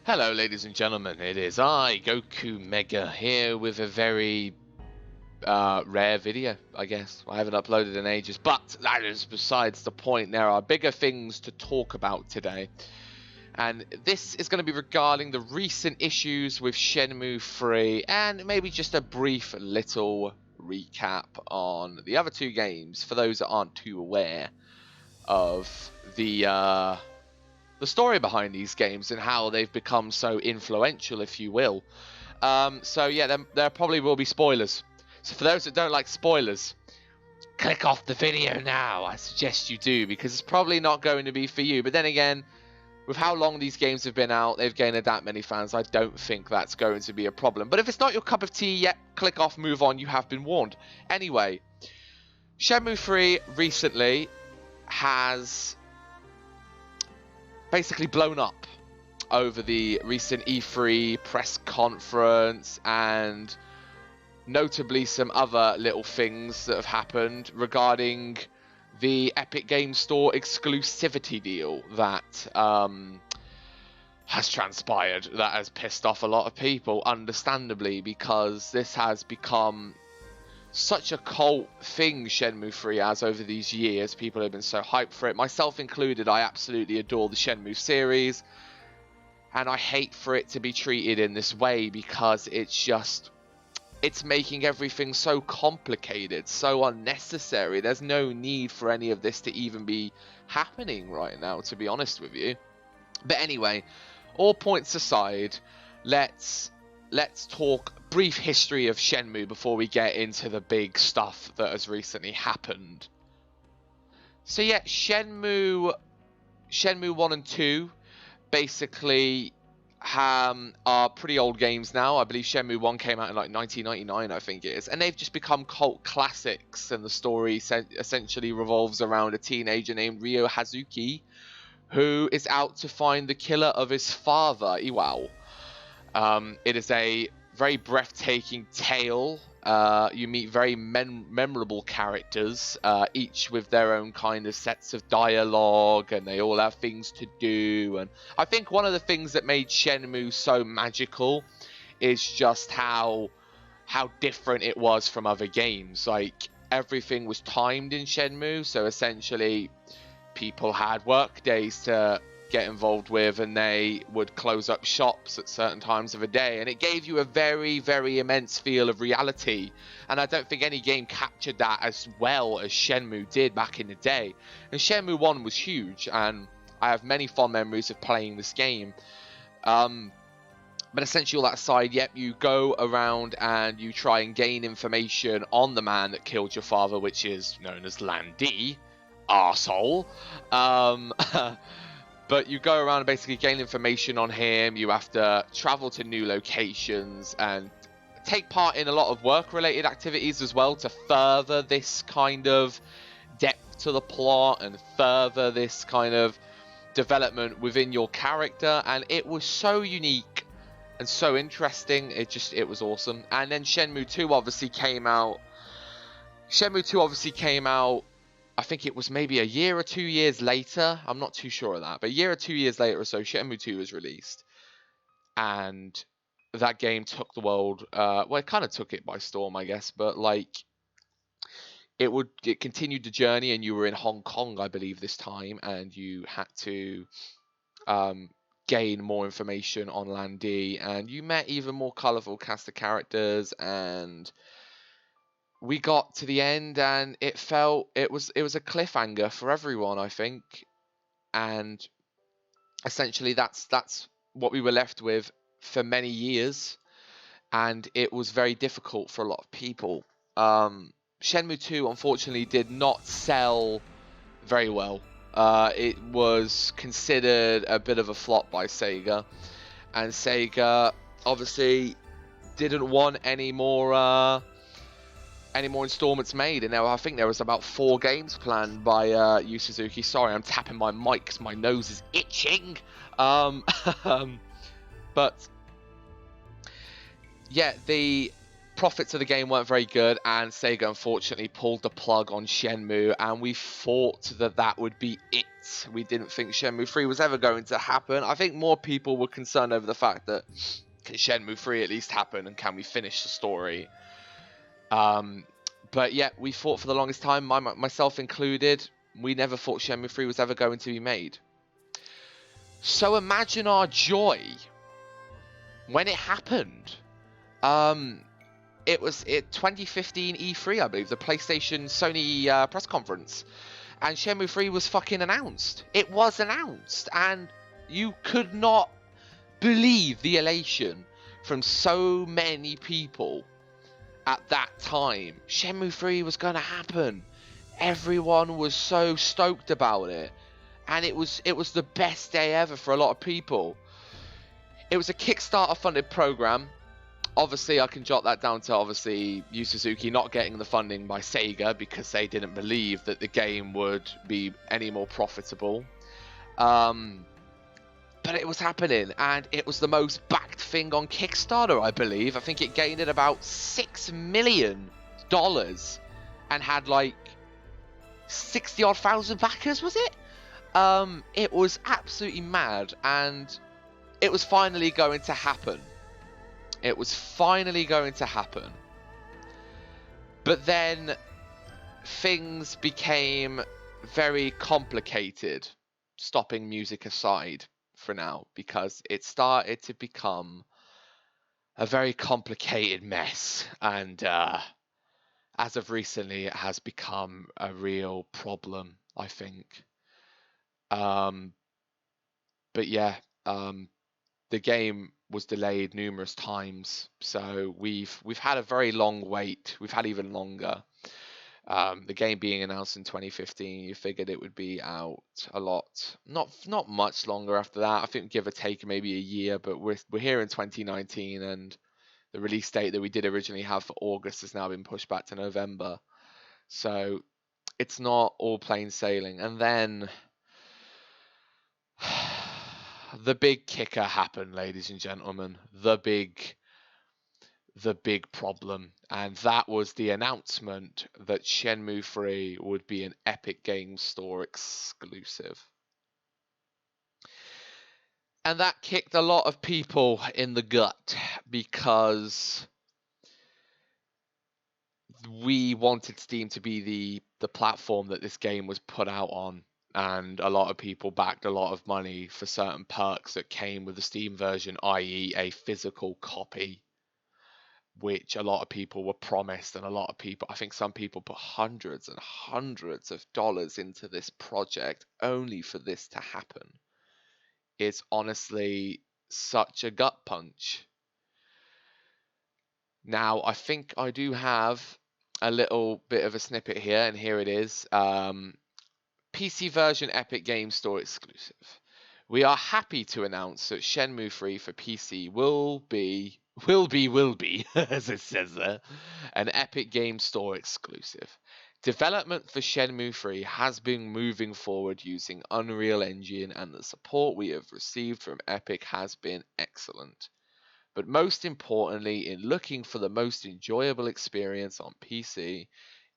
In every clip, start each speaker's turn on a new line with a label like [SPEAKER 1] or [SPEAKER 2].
[SPEAKER 1] Hello, ladies and gentlemen. It is I, Goku Mega, here with a very rare video, I guess. I haven't uploaded in ages, but that is besides the point. There are bigger things to talk about today. And this is going to be regarding the recent issues with Shenmue 3 and maybe just a brief little recap on the other two games for those that aren't too aware of the story behind these games and how they've become so influential, if you will. So yeah, there probably will be spoilers. So for those that don't like spoilers, click off the video now. I suggest you do, because it's probably not going to be for you. But then again, with how long these games have been out, they've gained that many fans, I don't think that's going to be a problem. But if it's not your cup of tea yet, click off, move on, you have been warned. Anyway, Shenmue 3 recently has basically blown up over the recent E3 press conference and notably some other little things that have happened regarding the Epic Games Store exclusivity deal that has transpired, that has pissed off a lot of people, understandably, because this has become such a cult thing, Shenmue 3 has, over these years. People have been so hyped for it, myself included. I absolutely adore the Shenmue series, and I hate for it to be treated in this way, because it's making everything so complicated, so unnecessary. There's no need for any of this to even be happening right now, to be honest with you. But anyway, all points aside, let's talk brief history of Shenmue before we get into the big stuff that has recently happened. So yeah, Shenmue 1 and 2 basically are pretty old games now. I believe Shenmue 1 came out in like 1999, I think it is, and they've just become cult classics, and the story essentially revolves around a teenager named Ryo Hazuki who is out to find the killer of his father, Iwao. It is a very breathtaking tale. You meet very memorable characters, each with their own kind of sets of dialogue, and they all have things to do. And I think one of the things that made Shenmue so magical is just how different it was from other games. Like, everything was timed in Shenmue, so essentially people had work days to get involved with, and they would close up shops at certain times of the day, and it gave you a very, very immense feel of reality. And I don't think any game captured that as well as Shenmue did back in the day. And Shenmue 1 was huge, and I have many fond memories of playing this game. But essentially, all that aside, yep, you go around and you try and gain information on the man that killed your father, which is known as Lan Di, arsehole. But you go around and basically gain information on him. You have to travel to new locations and take part in a lot of work-related activities as well to further this kind of depth to the plot and further this kind of development within your character. And it was so unique and so interesting. It was awesome. And then Shenmue 2 obviously came out. I think it was maybe a year or 2 years later. I'm not too sure of that. But a year or 2 years later or so, Shenmue 2 was released. And that game took the world... well, it kind of took it by storm, I guess. But, like, it continued the journey, and you were in Hong Kong, I believe, this time. And you had to gain more information on Lan Di. And you met even more colourful cast of characters, and... we got to the end, and it was a cliffhanger for everyone, I think, and essentially that's what we were left with for many years, and it was very difficult for a lot of people. Shenmue 2 unfortunately did not sell very well. It was considered a bit of a flop by Sega, and Sega obviously didn't want any more installments made, and I think there was about 4 games planned by Yu Suzuki. Sorry, I'm tapping my mic because my nose is itching. But yeah, the profits of the game weren't very good, and Sega unfortunately pulled the plug on Shenmue, and we thought that that would be it. We didn't think Shenmue 3 was ever going to happen. I think more people were concerned over the fact that, can Shenmue 3 at least happen, and can we finish the story? But yeah, we thought for the longest time, myself included, we never thought Shenmue 3 was ever going to be made. So imagine our joy when it happened. It was 2015 E3, I believe, the PlayStation Sony press conference, and Shenmue 3 was fucking announced. It was announced, and you could not believe the elation from so many people at that time. Shenmue 3 was going to happen. Everyone was so stoked about it, and it was the best day ever for a lot of people. It was a Kickstarter funded program. Obviously, I can jot that down to obviously Yu Suzuki not getting the funding by Sega because they didn't believe that the game would be any more profitable. But it was happening, and it was the most backed thing on Kickstarter, I believe. I think it gained at about $6 million and had like 60-odd thousand backers, was it? It was absolutely mad, and it was finally going to happen. It was finally going to happen. But then things became very complicated, stopping music aside for now, because it started to become a very complicated mess, and as of recently it has become a real problem, I think. But yeah, the game was delayed numerous times, so we've had a very long wait. We've had even longer. The game being announced in 2015, you figured it would be out a lot, not much longer after that. I think give or take maybe a year, but we're here in 2019, and the release date that we did originally have for August has now been pushed back to November. So it's not all plain sailing. And then the big kicker happened, ladies and gentlemen. The big problem, and that was the announcement that Shenmue 3 would be an Epic Games Store exclusive. And that kicked a lot of people in the gut, because we wanted Steam to be the platform that this game was put out on, and a lot of people backed a lot of money for certain perks that came with the Steam version, i.e. a physical copy, which a lot of people were promised, and a lot of people, I think some people put hundreds and hundreds of dollars into this project only for this to happen. It's honestly such a gut punch. Now, I think I do have a little bit of a snippet here, and here it is. PC version Epic Games Store exclusive. We are happy to announce that Shenmue 3 for PC will be, as it says there, an Epic Games Store exclusive. Development for Shenmue 3 has been moving forward using Unreal Engine, and the support we have received from Epic has been excellent. But most importantly, in looking for the most enjoyable experience on PC,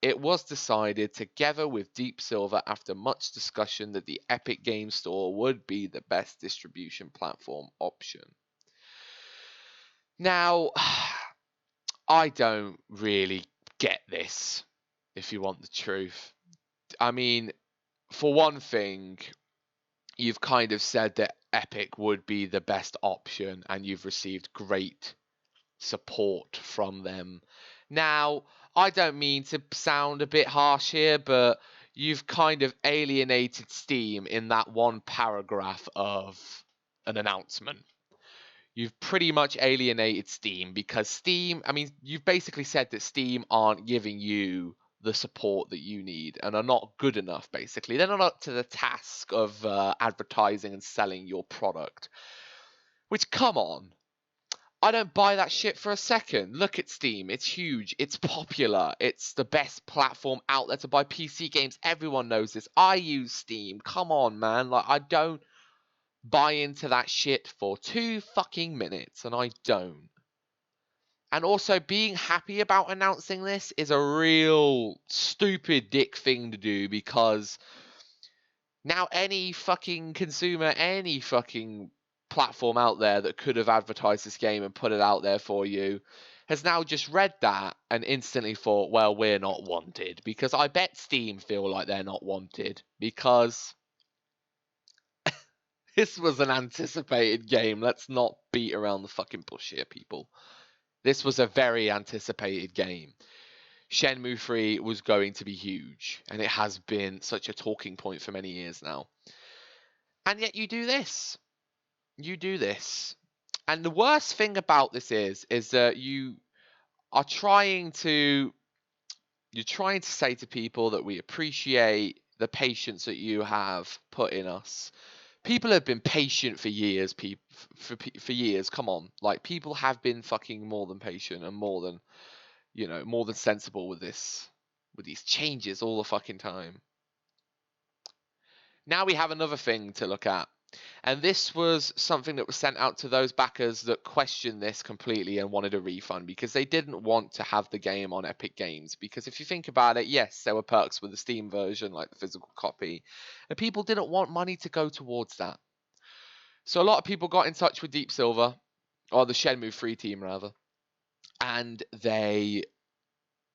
[SPEAKER 1] it was decided, together with Deep Silver, after much discussion, that the Epic Games Store would be the best distribution platform option. Now, I don't really get this, if you want the truth. I mean, for one thing, you've kind of said that Epic would be the best option, and you've received great support from them. Now, I don't mean to sound a bit harsh here, but you've kind of alienated Steam in that one paragraph of an announcement. You've pretty much alienated Steam, because Steam, I mean, you've basically said that Steam aren't giving you the support that you need and are not good enough, basically. They're not up to the task of advertising and selling your product. Which, come on. I don't buy that shit for a second. Look at Steam. It's huge. It's popular. It's the best platform out there to buy PC games. Everyone knows this. I use Steam. Come on, man. Like, I don't buy into that shit for 2 fucking minutes, and I don't. And also, being happy about announcing this is a real stupid dick thing to do, because now any fucking consumer, any fucking platform out there that could have advertised this game and put it out there for you has now just read that and instantly thought, well, we're not wanted. Because I bet Steam feel like they're not wanted, because this was an anticipated game. Let's not beat around the fucking bush here, people. This was a very anticipated game. Shenmue 3 was going to be huge, and it has been such a talking point for many years now. And yet you do this. You do this. And the worst thing about this is that you are trying to say to people that we appreciate the patience that you have put in us. People have been patient for years, for years. Come on, like, people have been fucking more than patient and more than, more than sensible with these changes all the fucking time. Now we have another thing to look at. And this was something that was sent out to those backers that questioned this completely and wanted a refund, because they didn't want to have the game on Epic Games. Because if you think about it, yes, there were perks with the Steam version, like the physical copy, and people didn't want money to go towards that. So a lot of people got in touch with Deep Silver, or the Shenmue 3 team rather, and they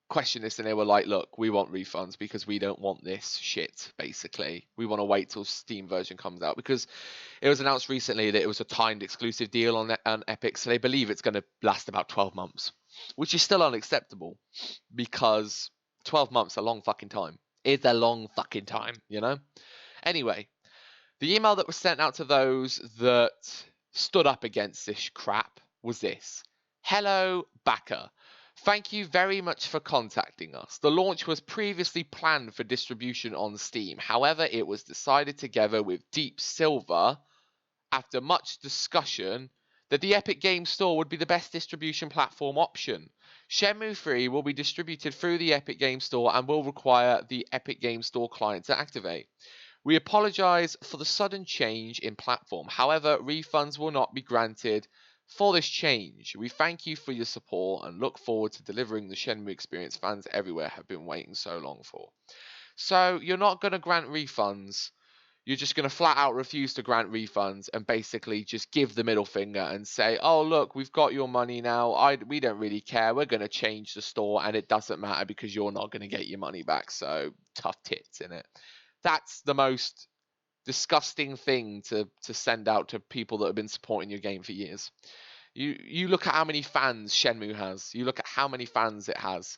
[SPEAKER 1] questioned this, and they were like, look, we want refunds because we don't want this shit, basically. We want to wait till Steam version comes out, because it was announced recently that it was a timed exclusive deal on Epic, so they believe it's going to last about 12 months, which is still unacceptable, because 12 months is a long fucking time. It's a long fucking time, Anyway, the email that was sent out to those that stood up against this crap was this. Hello, backer. Thank you very much for contacting us. The launch was previously planned for distribution on Steam. However, it was decided together with Deep Silver, after much discussion, that the Epic Games Store would be the best distribution platform option. Shenmue 3 will be distributed through the Epic Games Store and will require the Epic Games Store client to activate. We apologize for the sudden change in platform. However, refunds will not be granted for this change. We thank you for your support and look forward to delivering the Shenmue experience fans everywhere have been waiting so long for. So you're not going to grant refunds. You're just going to flat out refuse to grant refunds and basically just give the middle finger and say, oh, look, we've got your money now. We don't really care. We're going to change the store and it doesn't matter because you're not going to get your money back. So tough tits, innit? That's the most disgusting thing to send out to people that have been supporting your game for years. You look at how many fans Shenmue has. You look at how many fans it has.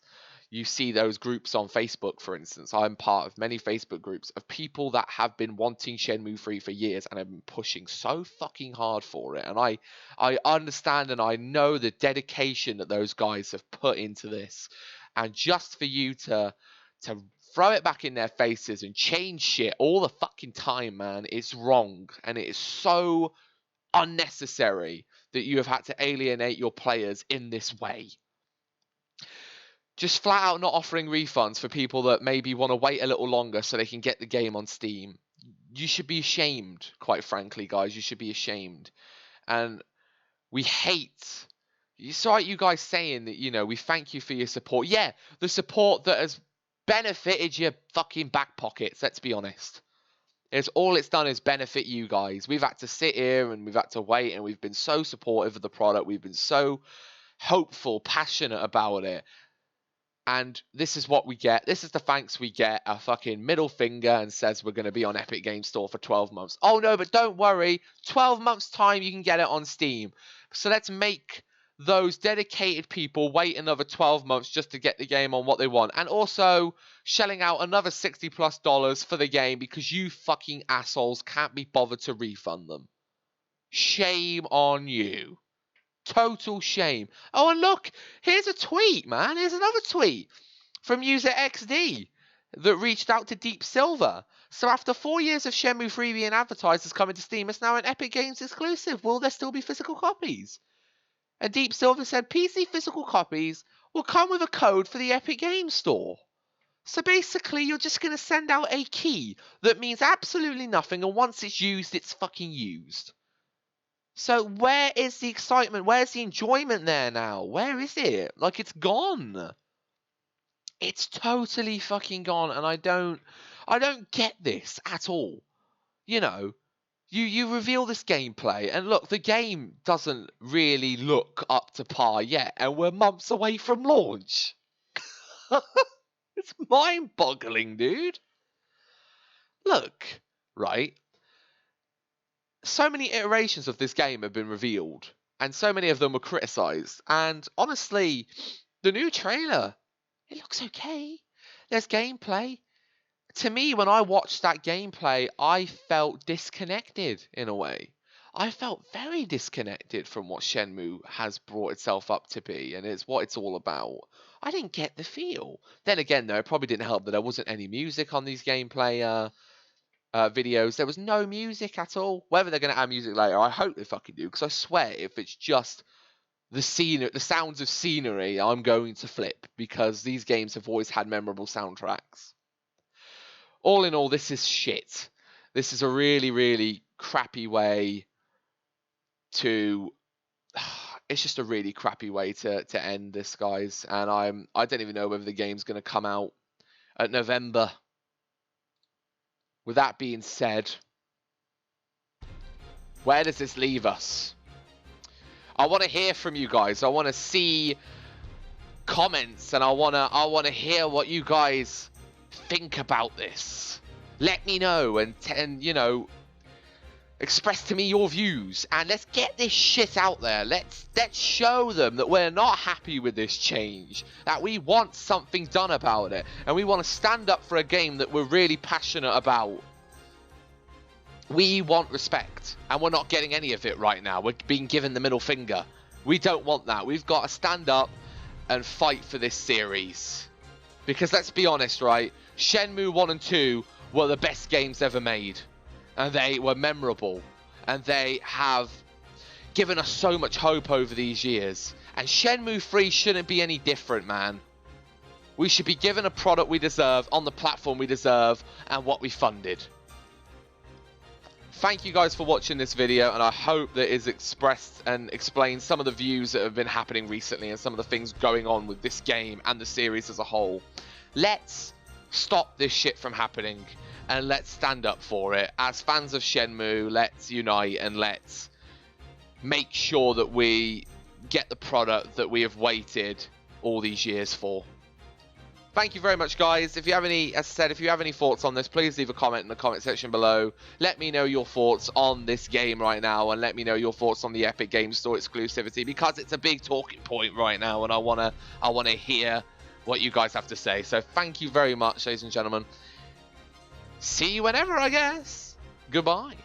[SPEAKER 1] You see those groups on Facebook, for instance. I'm part of many Facebook groups of people that have been wanting Shenmue 3 for years and have been pushing so fucking hard for it. And I understand and I know the dedication that those guys have put into this. And just for you to throw it back in their faces and change shit all the fucking time, man, it's wrong. And it is so unnecessary that you have had to alienate your players in this way. Just flat out not offering refunds for people that maybe want to wait a little longer so they can get the game on Steam. You should be ashamed, quite frankly, guys. You should be ashamed. And we hate... It's all right, you guys saying that, we thank you for your support. Yeah, the support that has benefited your fucking back pockets, let's be honest. All it's done is benefit you guys. We've had to sit here and we've had to wait, and we've been so supportive of the product. We've been so hopeful, passionate about it. And this is what we get. This is the thanks we get. A fucking middle finger and says we're going to be on Epic Games Store for 12 months. Oh no, but don't worry. 12 months time you can get it on Steam. So let's make those dedicated people wait another 12 months just to get the game on what they want. And also shelling out another $60+ for the game because you fucking assholes can't be bothered to refund them. Shame on you. Total shame. Oh, and look, here's a tweet, man. Here's another tweet from user XD that reached out to Deep Silver. So after 4 years of Shenmue 3 being advertised as coming to Steam, it's now an Epic Games exclusive. Will there still be physical copies? And Deep Silver said PC physical copies will come with a code for the Epic Games Store. So basically, you're just going to send out a key that means absolutely nothing, and once it's used, it's fucking used. So where is the excitement? Where's the enjoyment there now? Where is it? Like, it's gone. It's totally fucking gone, and I don't get this at all. You know, you reveal this gameplay, and look, the game doesn't really look up to par yet, and we're months away from launch. It's mind-boggling, dude. Look, right? So many iterations of this game have been revealed, and so many of them were criticized. And honestly, the new trailer, it looks okay. There's gameplay. To me, when I watched that gameplay, I felt disconnected in a way. I felt very disconnected from what Shenmue has brought itself up to be, and it's what it's all about. I didn't get the feel. Then again, though, it probably didn't help that there wasn't any music on these gameplay videos. There was no music at all. Whether they're going to add music later, I hope they fucking do, because I swear if it's just the sounds of scenery, I'm going to flip, because these games have always had memorable soundtracks. All in all, this is shit. This is a really, really crappy way to... It's just a really crappy way to end this, guys. And I don't even know whether the game's going to come out at November. With that being said, where does this leave us? I want to hear from you guys. I want to see comments, and I want to hear what you guys think about this. Let me know, and you know, express to me your views, and let's get this shit out there. Let's show them that we're not happy with this change, that we want something done about it, and we want to stand up for a game that we're really passionate about. We want respect, and we're not getting any of it right now. We're being given the middle finger. We don't want that. We've got to stand up and fight for this series. Because let's be honest, right? Shenmue 1 and 2 were the best games ever made. And they were memorable. And they have given us so much hope over these years. And Shenmue 3 shouldn't be any different, man. We should be given a product we deserve, on the platform we deserve, and what we funded. Thank you guys for watching this video, and I hope that it's expressed and explained some of the views that have been happening recently and some of the things going on with this game and the series as a whole. Let's stop this shit from happening, and let's stand up for it. As fans of Shenmue, let's unite, and let's make sure that we get the product that we have waited all these years for. Thank you very much, guys. If you have any, as I said, if you have any thoughts on this, please leave a comment in the comment section below. Let me know your thoughts on this game right now, and let me know your thoughts on the Epic Games Store exclusivity, because it's a big talking point right now, and I wanna hear what you guys have to say. So thank you very much, ladies and gentlemen. See you whenever, I guess. Goodbye.